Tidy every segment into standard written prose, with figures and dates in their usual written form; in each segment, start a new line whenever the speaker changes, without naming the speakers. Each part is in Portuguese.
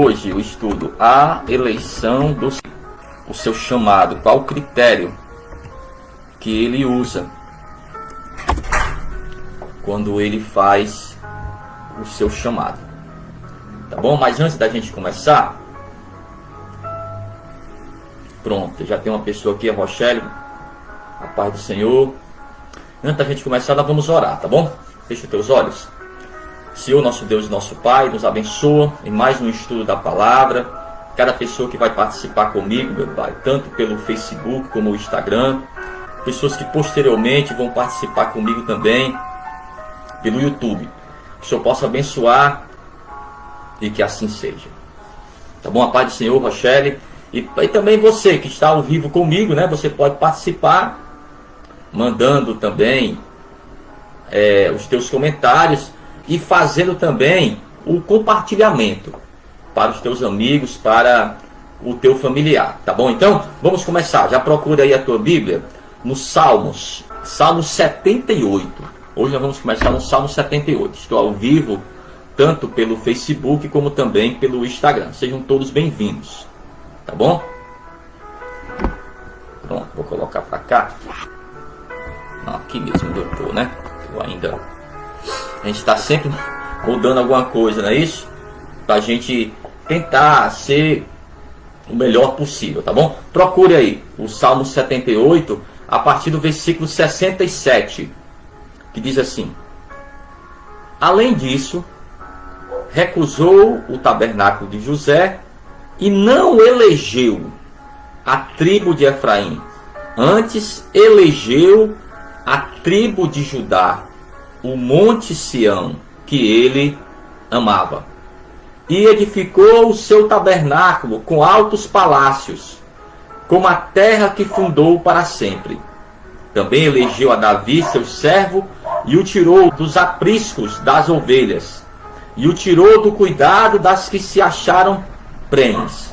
hoje o estudo, a eleição do o seu chamado, qual o critério que ele usa quando ele faz o seu chamado, tá bom? Mas antes da gente começar, pronto, já tem uma pessoa aqui, a Rochelle, a paz do Senhor. Antes da gente começar, nós vamos orar, tá bom? Fecha os teus olhos. Senhor, nosso Deus e nosso Pai, nos abençoa em mais um estudo da palavra. Cada pessoa que vai participar comigo, meu Pai, tanto pelo Facebook como o Instagram, pessoas que posteriormente vão participar comigo também pelo YouTube. Que o Senhor possa abençoar e que assim seja. Tá bom? A paz do Senhor, Rochelle. E também você que está ao vivo comigo, né? Você pode participar mandando também os teus comentários e fazendo também o compartilhamento para os teus amigos, para o teu familiar, tá bom? Então, vamos começar. Já procura aí a tua Bíblia no Salmos, Salmo 78. Hoje nós vamos começar no Salmo 78. Estou ao vivo, tanto pelo Facebook como também pelo Instagram. Sejam todos bem-vindos, tá bom? Pronto, vou colocar para cá. Não, aqui mesmo onde eu tô, né? Eu ainda... A gente está sempre mudando alguma coisa, não é isso? Para a gente tentar ser o melhor possível, tá bom? Procure aí o Salmo 78, a partir do versículo 67, que diz assim: além disso, recusou o tabernáculo de José e não elegeu a tribo de Efraim, antes elegeu a tribo de Judá, o monte Sião, que ele amava. E edificou o seu tabernáculo com altos palácios, como a terra que fundou para sempre. Também elegeu a Davi, seu servo, e o tirou dos apriscos das ovelhas, e o tirou do cuidado das que se acharam prenhes,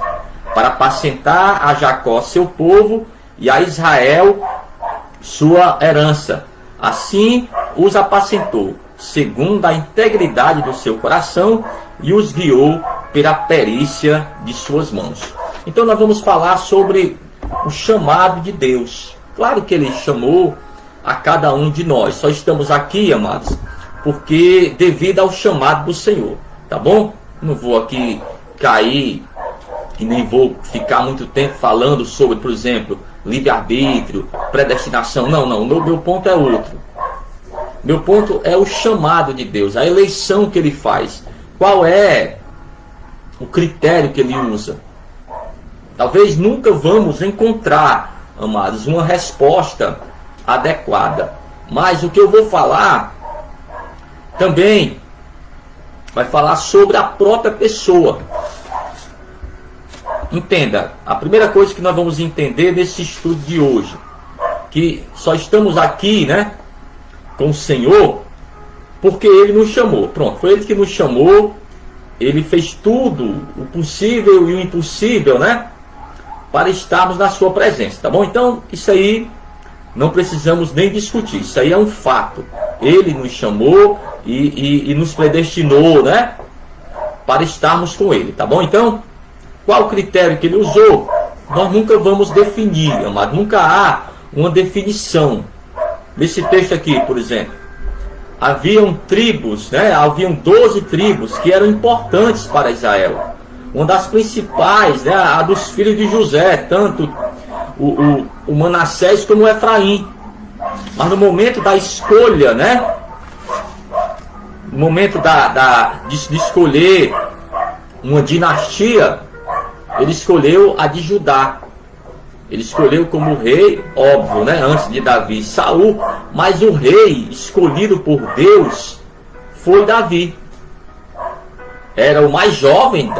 para apacentar a Jacó, seu povo, e a Israel, sua herança. Assim os apacentou, segundo a integridade do seu coração, e os guiou pela perícia de suas mãos. Então nós vamos falar sobre o chamado de Deus. Claro que ele chamou a cada um de nós. Só estamos aqui, amados, porque devido ao chamado do Senhor, tá bom? Não vou aqui cair e nem vou ficar muito tempo falando sobre, por exemplo, livre-arbítrio, predestinação. Não, meu ponto é outro. Meu ponto é o chamado de Deus, a eleição que ele faz. Qual é o critério que ele usa? Talvez nunca vamos encontrar, amados, uma resposta adequada. Mas o que eu vou falar também vai falar sobre a própria pessoa. Entenda, a primeira coisa que nós vamos entender nesse estudo de hoje, que só estamos aqui, né, com o Senhor, porque ele nos chamou. Pronto, foi ele que nos chamou. Ele fez tudo, o possível e o impossível, né, para estarmos na sua presença, tá bom? Então, isso aí não precisamos nem discutir. Isso aí é um fato. Ele nos chamou e nos predestinou, né, para estarmos com ele, tá bom? Então, qual o critério que ele usou? Nós nunca vamos definir, amado. Nunca há uma definição. Nesse texto aqui, por exemplo, haviam tribos, né? Haviam 12 tribos que eram importantes para Israel. Uma das principais, né? A dos filhos de José, tanto o Manassés como o Efraim. Mas no momento da escolha, né? No momento de escolher uma dinastia, ele escolheu a de Judá. Ele escolheu como rei, óbvio, né, antes de Davi, Saul, mas o rei escolhido por Deus foi Davi. Era o mais jovem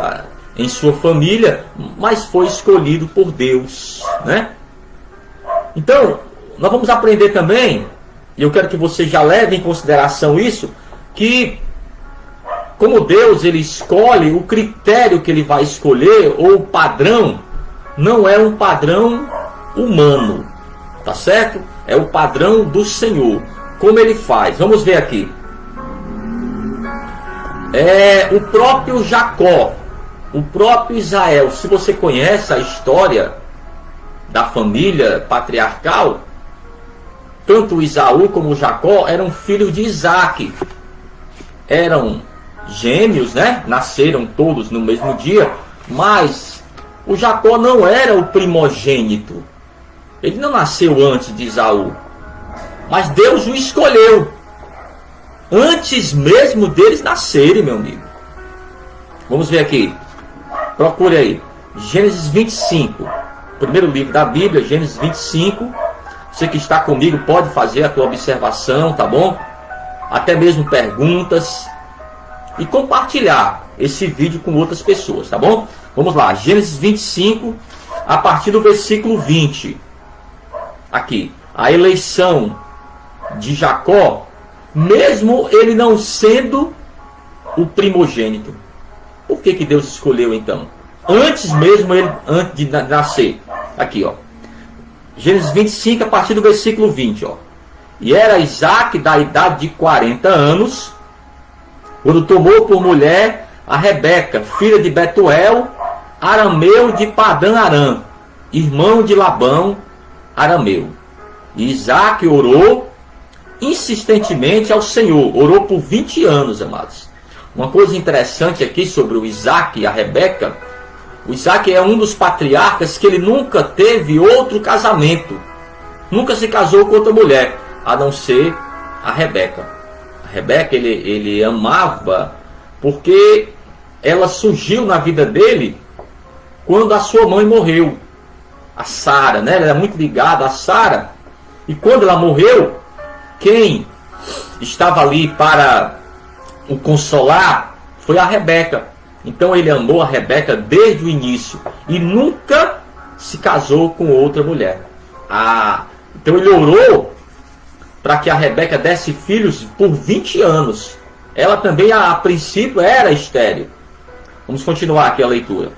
em sua família, mas foi escolhido por Deus, né? Então, nós vamos aprender também, e eu quero que você já leve em consideração isso, que como Deus ele escolhe, o critério que ele vai escolher, ou o padrão, não é um padrão humano, tá certo? É o padrão do Senhor. Como ele faz? Vamos ver aqui. O próprio Jacó, o próprio Israel. Se você conhece a história da família patriarcal, tanto Esaú como Jacó eram filhos de Isaac. Eram gêmeos, né? Nasceram todos no mesmo dia, mas o Jacó não era o primogênito. Ele não nasceu antes de Esaú, mas Deus o escolheu antes mesmo deles nascerem, meu amigo. Vamos ver aqui. Procure aí. Gênesis 25. Primeiro livro da Bíblia, Gênesis 25. Você que está comigo pode fazer a tua observação, tá bom? Até mesmo perguntas. E compartilhar esse vídeo com outras pessoas, tá bom? Vamos lá. Gênesis 25, a partir do versículo 20. Aqui. A eleição de Jacó, mesmo ele não sendo o primogênito. Por que Deus escolheu então? Antes mesmo ele, antes de nascer. Aqui, ó. Gênesis 25, a partir do versículo 20, ó. E era Isaac da idade de 40 anos, quando tomou por mulher a Rebeca, filha de Betuel, arameu de Padã Arã, irmão de Labão, arameu. E Isaac orou insistentemente ao Senhor. Orou por 20 anos, amados. Uma coisa interessante aqui sobre o Isaac e a Rebeca. O Isaac é um dos patriarcas que ele nunca teve outro casamento. Nunca se casou com outra mulher, a não ser a Rebeca. A Rebeca ele amava porque ela surgiu na vida dele quando a sua mãe morreu. A Sara, né? Ele era muito ligado a Sara. E quando ela morreu, quem estava ali para o consolar foi a Rebeca. Então ele amou a Rebeca desde o início e nunca se casou com outra mulher. Então ele orou para que a Rebeca desse filhos por 20 anos. Ela também, a princípio, era estéril. Vamos continuar aqui a leitura.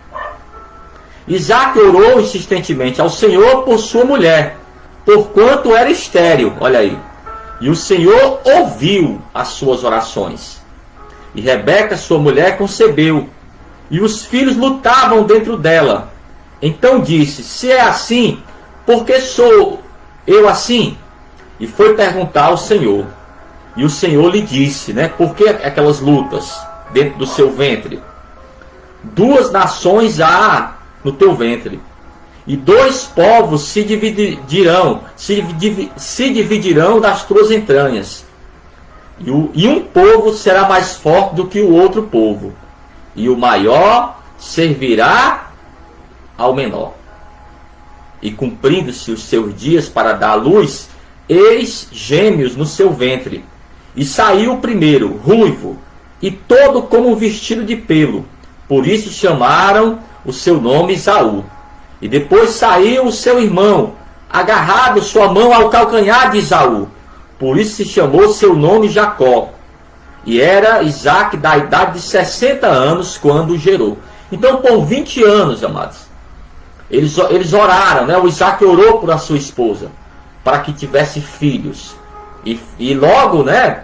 Isaac orou insistentemente ao Senhor por sua mulher, porquanto era estéril. Olha aí. E o Senhor ouviu as suas orações. E Rebeca, sua mulher, concebeu. E os filhos lutavam dentro dela. Então disse: se é assim, por que sou eu assim? E foi perguntar ao Senhor. E o Senhor lhe disse, né? Por que aquelas lutas dentro do seu ventre? 2 nações há no teu ventre. E 2 povos se dividirão das tuas entranhas. E um povo será mais forte do que o outro povo. E o maior servirá ao menor. E cumprindo-se os seus dias para dar à luz, eis gêmeos no seu ventre. E saiu o primeiro, ruivo, e todo como um vestido de pelo. Por isso chamaram o seu nome Esaú. E depois saiu o seu irmão, agarrado sua mão ao calcanhar de Esaú. Por isso se chamou seu nome Jacó. E era Isaac da idade de 60 anos quando o gerou. Então por 20 anos, amados, eles oraram, né? O Isaac orou por a sua esposa, para que tivesse filhos. E logo, né,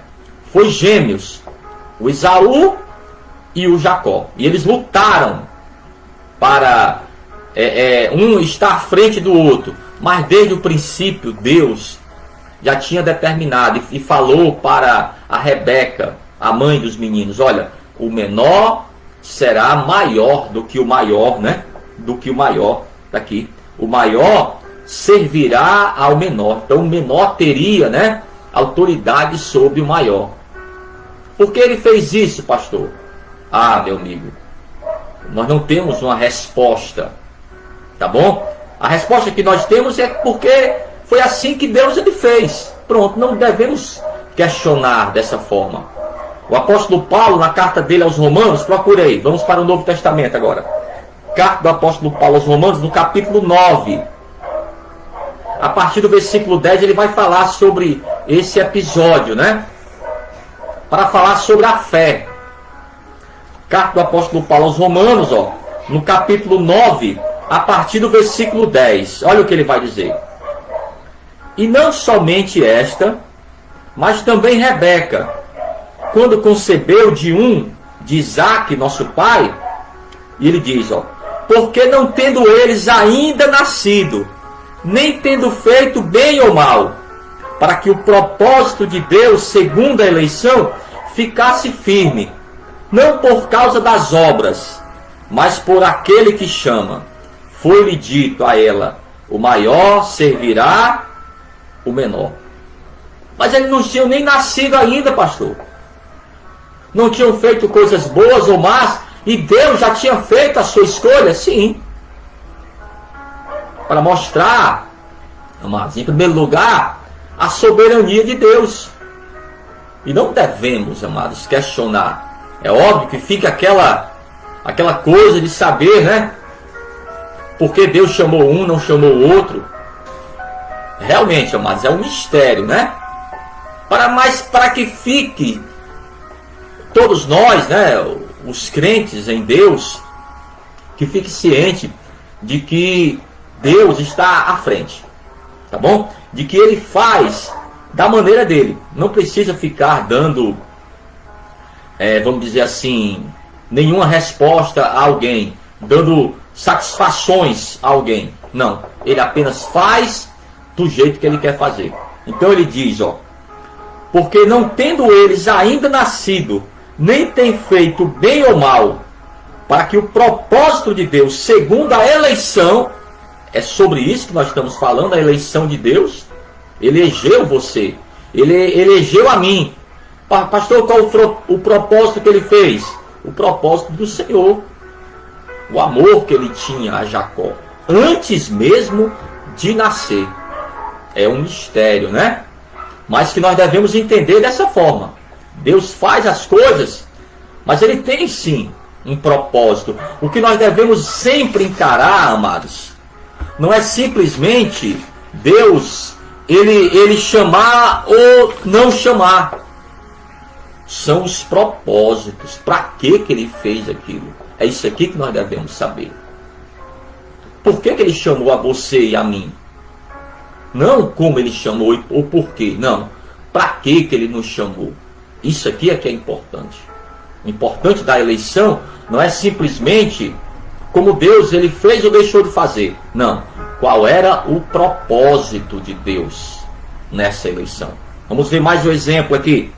foi gêmeos, o Esaú e o Jacó. E eles lutaram para um estar à frente do outro. Mas desde o princípio, Deus já tinha determinado e falou para a Rebeca, a mãe dos meninos: olha, o menor será maior do que o maior, né? Do que o maior. Daqui. O maior servirá ao menor. Então o menor teria, né, autoridade sobre o maior. Por que ele fez isso, pastor? Meu amigo, nós não temos uma resposta, tá bom? A resposta que nós temos é porque foi assim que Deus ele fez. Pronto, não devemos questionar dessa forma. O apóstolo Paulo, na carta dele aos Romanos, procurei, vamos para o Novo Testamento agora. Carta do apóstolo Paulo aos Romanos, no capítulo 9. A partir do versículo 10, ele vai falar sobre esse episódio, né? Para falar sobre a fé. Carta do apóstolo Paulo aos Romanos, ó, no capítulo 9, a partir do versículo 10. Olha o que ele vai dizer. E não somente esta, mas também Rebeca, quando concebeu de Isaac, nosso pai, E ele diz, ó, porque não tendo eles ainda nascido, nem tendo feito bem ou mal, para que o propósito de Deus, segundo a eleição, ficasse firme, não por causa das obras, mas por aquele que chama. Foi-lhe dito a ela, o maior servirá o menor. Mas eles não tinham nem nascido ainda, pastor. Não tinham feito coisas boas ou más, e Deus já tinha feito a sua escolha? Sim. Para mostrar, amados, em primeiro lugar, a soberania de Deus. E não devemos, amados, questionar. É óbvio que fica aquela coisa de saber, né? Porque Deus chamou um, não chamou o outro. Realmente, amados, é um mistério, né? Mas para que fique todos nós, né, os crentes em Deus, que fique ciente de que Deus está à frente, tá bom? De que Ele faz da maneira dele. Não precisa ficar dando, vamos dizer assim, nenhuma resposta a alguém, dando satisfações a alguém. Não, Ele apenas faz do jeito que Ele quer fazer. Então Ele diz, ó, porque não tendo eles ainda nascido, nem tem feito bem ou mal, para que o propósito de Deus, segundo a eleição, é sobre isso que nós estamos falando, a eleição de Deus. Ele elegeu você, Ele elegeu a mim. Pastor, qual o propósito que Ele fez? O propósito do Senhor, o amor que Ele tinha a Jacó, antes mesmo de nascer. É um mistério, né? Mas que nós devemos entender dessa forma. Deus faz as coisas, mas Ele tem sim um propósito. O que nós devemos sempre encarar, amados, não é simplesmente Deus, ele chamar ou não chamar. São os propósitos. Para que Ele fez aquilo? É isso aqui que nós devemos saber. Por que Ele chamou a você e a mim? Não como Ele chamou ou por quê. Não. Para que Ele nos chamou? Isso aqui é que é importante. O importante da eleição não é simplesmente como Deus Ele fez ou deixou de fazer. Não. Qual era o propósito de Deus nessa eleição? Vamos ver mais um exemplo aqui.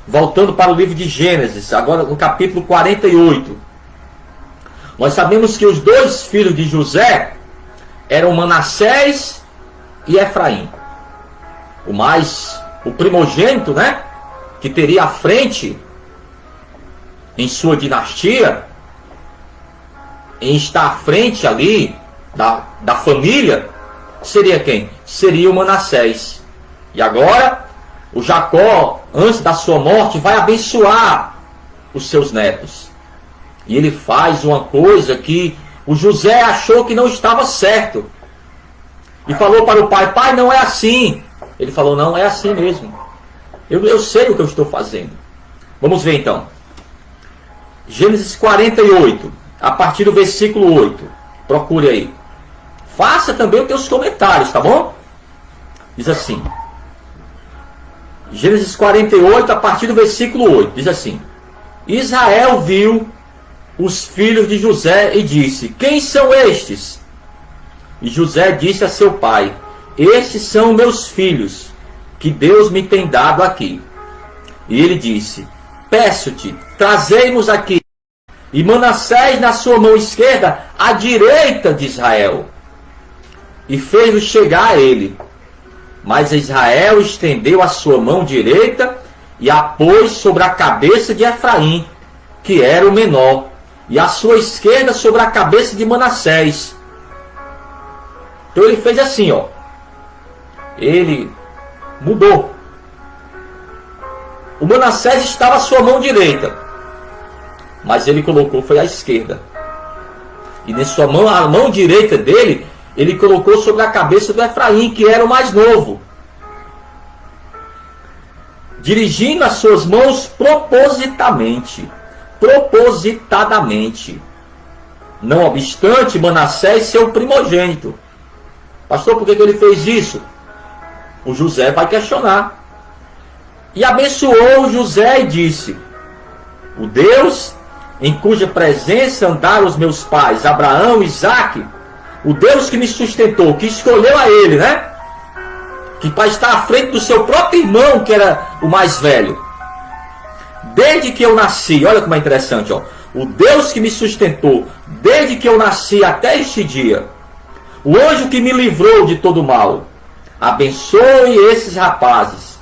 Voltando para o livro de Gênesis, agora no capítulo 48. Nós sabemos que os dois filhos de José eram Manassés e Efraim. O primogênito, né? Que teria à frente em sua dinastia, em estar à frente ali da família, seria quem? Seria o Manassés. E agora, o Jacó, antes da sua morte, vai abençoar os seus netos. E ele faz uma coisa que o José achou que não estava certo. E falou para o pai, pai, não é assim. Ele falou, não, é assim mesmo. Eu sei o que eu estou fazendo. Vamos ver então. Gênesis 48, a partir do versículo 8. Procure aí. Faça também os teus comentários, tá bom? Diz assim. Gênesis 48, a partir do versículo 8. Diz assim. Israel viu os filhos de José e disse, quem são estes? E José disse a seu pai, estes são meus filhos, que Deus me tem dado aqui. E ele disse, peço-te, trazei-nos aqui, e Manassés na sua mão esquerda, à direita de Israel. E fez-os chegar a ele. Mas Israel estendeu a sua mão direita, e a pôs sobre a cabeça de Efraim, que era o menor, e a sua esquerda sobre a cabeça de Manassés. Então ele fez assim, ó. Ele mudou. O Manassés estava à sua mão direita, mas ele colocou foi à esquerda. E na sua mão, a mão direita dele, ele colocou sobre a cabeça do Efraim, que era o mais novo, dirigindo as suas mãos propositadamente. Não obstante, Manassés seu primogênito. Pastor, por que ele fez isso? O José vai questionar. E abençoou José e disse, o Deus em cuja presença andaram os meus pais, Abraão, Isaque, o Deus que me sustentou, que escolheu a ele, né? Que para estar à frente do seu próprio irmão, que era o mais velho. Desde que eu nasci, olha como é interessante, ó. O Deus que me sustentou, desde que eu nasci até este dia. O anjo que me livrou de todo mal. Abençoe esses rapazes,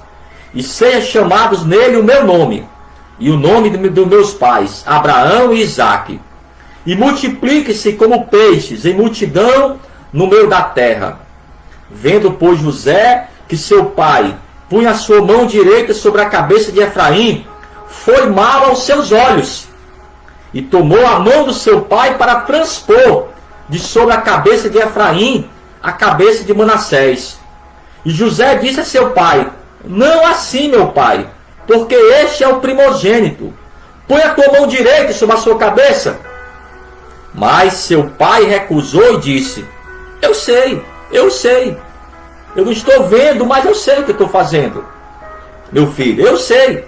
e seja chamados nele o meu nome, e o nome dos meus pais, Abraão e Isaque. E multiplique-se como peixes em multidão no meio da terra. Vendo, pois, José que seu pai punha a sua mão direita sobre a cabeça de Efraim, foi mal aos seus olhos, e tomou a mão do seu pai para transpor de sobre a cabeça de Efraim a cabeça de Manassés. E José disse a seu pai: não assim, meu pai, porque este é o primogênito. Põe a tua mão direita sobre a sua cabeça. Mas seu pai recusou e disse: eu sei. Eu não estou vendo, mas eu sei o que estou fazendo. Meu filho, eu sei.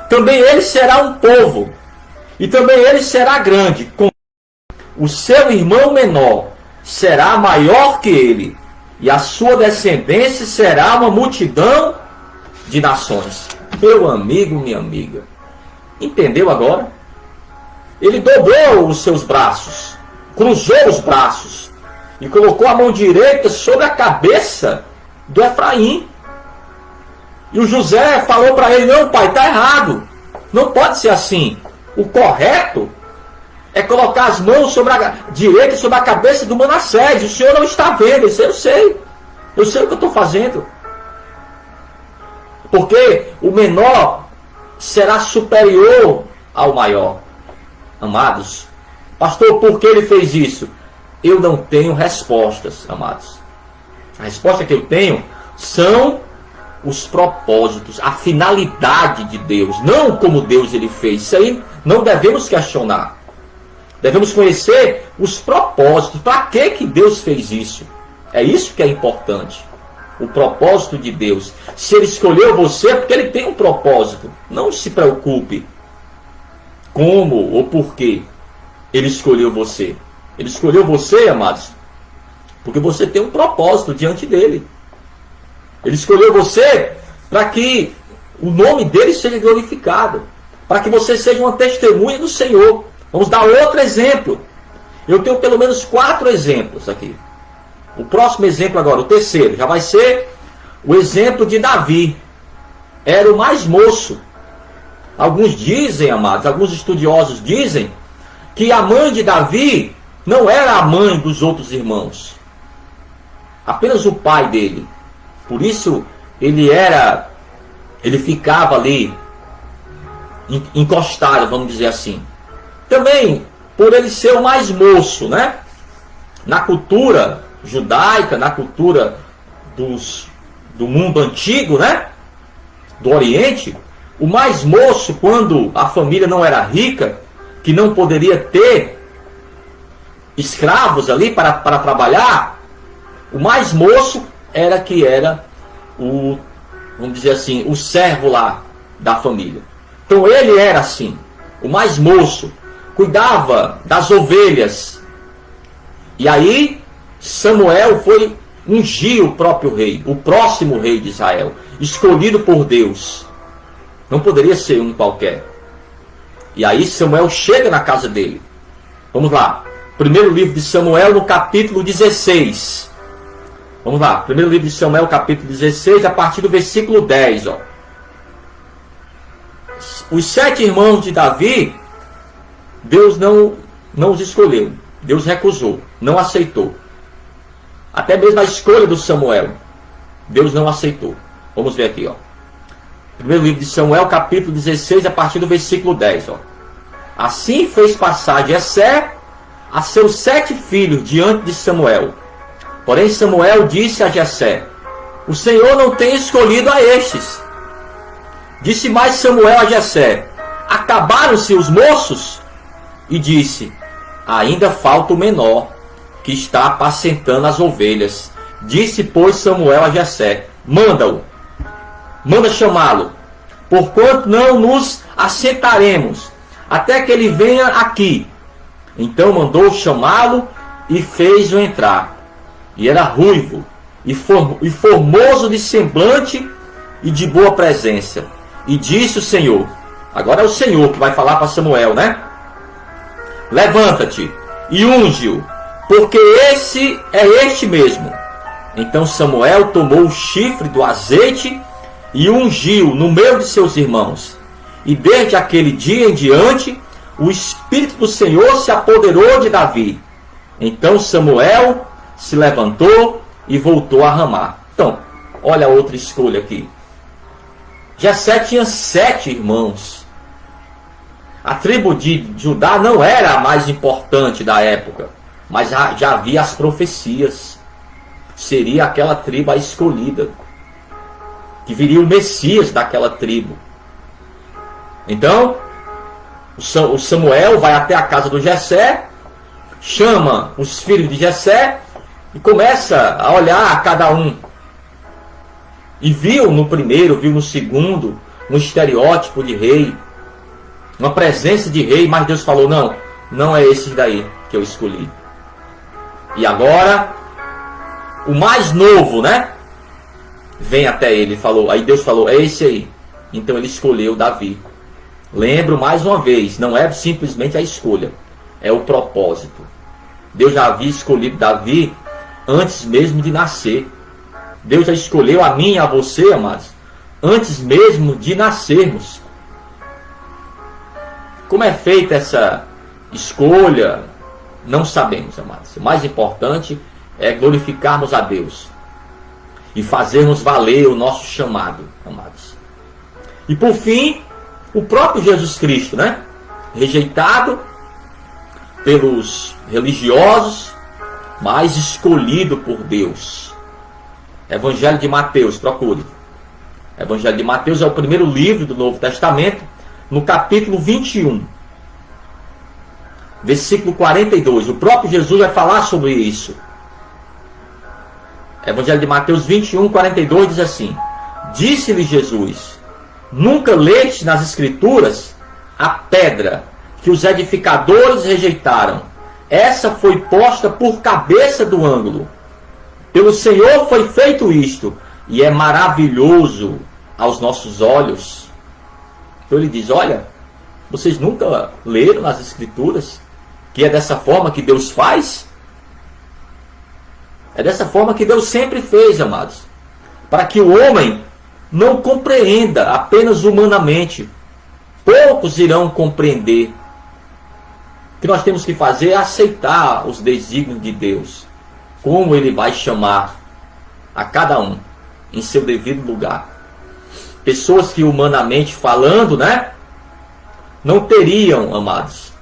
Também ele será um povo, e também ele será grande. O seu irmão menor será maior que ele, e a sua descendência será uma multidão de nações. Meu amigo, minha amiga, entendeu agora? Ele dobrou os seus braços, cruzou os braços e colocou a mão direita sobre a cabeça do Efraim. E o José falou para ele: não, pai, está errado, não pode ser assim. O correto é colocar as mãos sobre a direita sobre a cabeça do Manassés. O senhor não está vendo. Eu sei o que eu estou fazendo. Porque o menor será superior ao maior. Amados, pastor, por que ele fez isso? Eu não tenho respostas, amados. A resposta que eu tenho são os propósitos, a finalidade de Deus, não como Deus ele fez. Isso aí não devemos questionar. Devemos conhecer os propósitos. Para que Deus fez isso? É isso que é importante. O propósito de Deus. Se ele escolheu você, é porque ele tem um propósito. Não se preocupe como ou por que ele escolheu você. Ele escolheu você, amados, porque você tem um propósito diante dele. Ele escolheu você para que o nome dele seja glorificado, para que você seja uma testemunha do Senhor. Vamos dar outro exemplo. Eu tenho pelo menos 4 exemplos aqui. O próximo exemplo agora, o terceiro, já vai ser o exemplo de Davi. Era o mais moço. Alguns dizem, amados, alguns estudiosos dizem que a mãe de Davi não era a mãe dos outros irmãos, apenas o pai dele. Por isso ele ficava ali encostado, vamos dizer assim. Também por ele ser o mais moço, né? Na cultura judaica, na cultura do mundo antigo, né? Do Oriente, o mais moço, quando a família não era rica, que não poderia ter escravos ali para trabalhar, o mais moço era o, vamos dizer assim, o servo lá da família. Então ele era assim, o mais moço, cuidava das ovelhas. E aí Samuel foi ungir o próprio rei, o próximo rei de Israel, escolhido por Deus. Não poderia ser um qualquer. E aí Samuel chega na casa dele. Vamos lá. Primeiro livro de Samuel, no capítulo 16. Vamos lá. Primeiro livro de Samuel, capítulo 16, a partir do versículo 10. Ó. Os 7 irmãos de Davi, Deus não os escolheu. Deus recusou, não aceitou. Até mesmo a escolha do Samuel, Deus não aceitou. Vamos ver aqui, ó. Primeiro livro de Samuel, capítulo 16, a partir do versículo 10. Ó. Assim fez passar Jessé a seus 7 filhos diante de Samuel. Porém Samuel disse a Jessé: o Senhor não tem escolhido a estes. Disse mais Samuel a Jessé: acabaram-se os moços? E disse: ainda falta o menor, que está apacentando as ovelhas. Disse, pois, Samuel a Jessé: manda chamá-lo, porquanto não nos assentaremos até que ele venha aqui. Então mandou chamá-lo e fez-o entrar. E era ruivo, e formoso de semblante e de boa presença. E disse o Senhor, agora é o Senhor que vai falar para Samuel, né? Levanta-te e unge-o, porque esse é este mesmo. Então Samuel tomou o chifre do azeite e ungiu no meio de seus irmãos. E desde aquele dia em diante, o Espírito do Senhor se apoderou de Davi. Então Samuel se levantou e voltou a Ramá. Então, olha a outra escolha aqui. Jessé tinha 7 irmãos. A tribo de Judá não era a mais importante da época, mas já havia as profecias. Seria aquela tribo a escolhida, que viria o Messias daquela tribo. Então, o Samuel vai até a casa do Jessé, chama os filhos de Jessé e começa a olhar a cada um. E viu no primeiro, viu no segundo, um estereótipo de rei, uma presença de rei, mas Deus falou, não é esse daí que eu escolhi. E agora, o mais novo, né? Vem até ele, falou. Aí Deus falou, é esse aí. Então ele escolheu Davi. Lembro mais uma vez, não é simplesmente a escolha, é o propósito. Deus já havia escolhido Davi antes mesmo de nascer. Deus já escolheu a mim e a você, amados, antes mesmo de nascermos. Como é feita essa escolha, não sabemos, amados. O mais importante é glorificarmos a Deus e fazermos valer o nosso chamado, amados. E por fim, o próprio Jesus Cristo, né? Rejeitado pelos religiosos, mas escolhido por Deus. Evangelho de Mateus, procure. Evangelho de Mateus é o primeiro livro do Novo Testamento, no capítulo 21, versículo 42. O próprio Jesus vai falar sobre isso. Evangelho de Mateus 21, 42 diz assim: disse-lhe Jesus, nunca leste nas Escrituras a pedra que os edificadores rejeitaram? Essa foi posta por cabeça do ângulo. Pelo Senhor foi feito isto, e é maravilhoso aos nossos olhos. Então ele diz, olha, vocês nunca leram nas Escrituras que é dessa forma que Deus faz? É dessa forma que Deus sempre fez, amados. Para que o homem não compreenda apenas humanamente. Poucos irão compreender. O que nós temos que fazer é aceitar os desígnios de Deus. Como Ele vai chamar a cada um em seu devido lugar. Pessoas que humanamente falando, né? Não teriam, amados.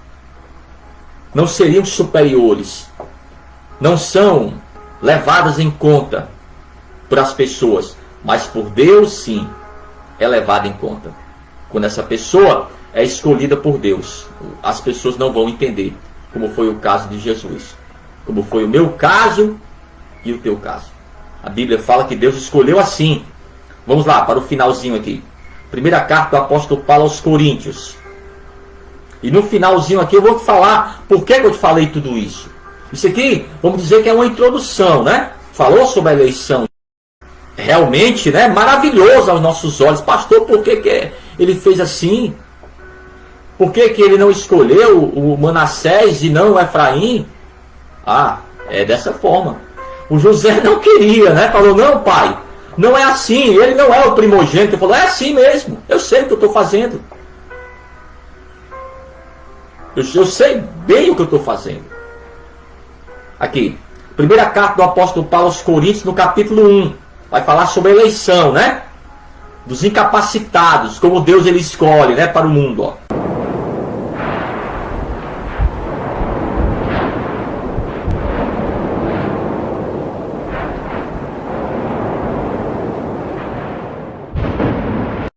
Não seriam superiores. Não são levadas em conta por as pessoas. Mas por Deus, sim, é levada em conta. Quando essa pessoa é escolhida por Deus, as pessoas não vão entender, como foi o caso de Jesus, como foi o meu caso e o teu caso. A Bíblia fala que Deus escolheu assim. Vamos lá, para o finalzinho aqui. Primeira carta do apóstolo Paulo aos Coríntios. E no finalzinho aqui eu vou te falar por que eu te falei tudo isso. Isso aqui, vamos dizer que é uma introdução, né? Falou sobre a eleição. Realmente, né? Maravilhoso aos nossos olhos. Pastor, por que ele fez assim? Por que ele não escolheu o Manassés e não o Efraim? Ah, é dessa forma. O José não queria, né? Falou, não, pai, não é assim. Ele não é o primogênito. Ele falou, é assim mesmo. Eu sei o que eu estou fazendo. Eu sei bem o que eu estou fazendo. Aqui, primeira carta do apóstolo Paulo aos Coríntios, no capítulo 1. Vai falar sobre a eleição, né? Dos incapacitados, como Deus ele escolhe, né? Para o mundo, ó.